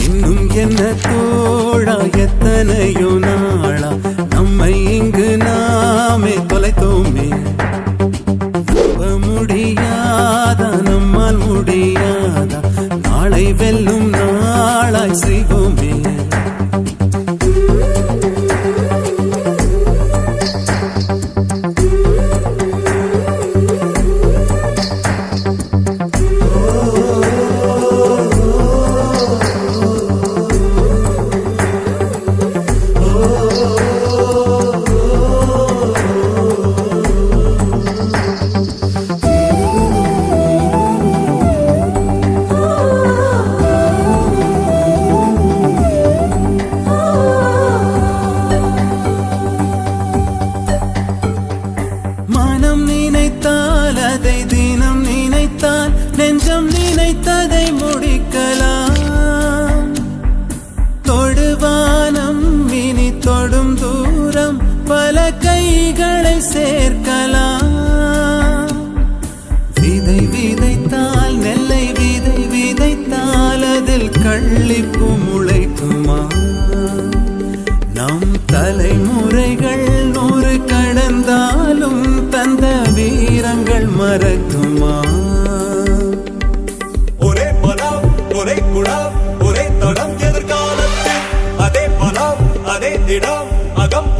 இன்னும் என்ன தோழா எத்தனையோ நாளா நம்மை இங்கு நாமே தொலைத்தோமே. நம்ப முடியாதா நம்மால் முடியாதா நாளை வெல்லும் நாளாய் செய்வோமே. மனம் நினைத்தால் அதை தினம் நினைத்தால் நெஞ்சம் நினைத்ததை முடிக்கலாம். தொடுவானம் இனி தொடும் தூரம் பல கைகளை சேர்க்கலாம். விதை விதைத்தால் நெல்லை விதை விதைத்தால் அதில் கள்ளிப்பு முளைக்குமா. நம் தலைமுறைகள் 100 கடந்தாலும் தந்த வீரங்கள் மறக்குமா. ஒரே பலம் ஒரே குணம் ஒரே தடம் எதிர்காலத்தில் அதே பலம் அதே திடம் அகம்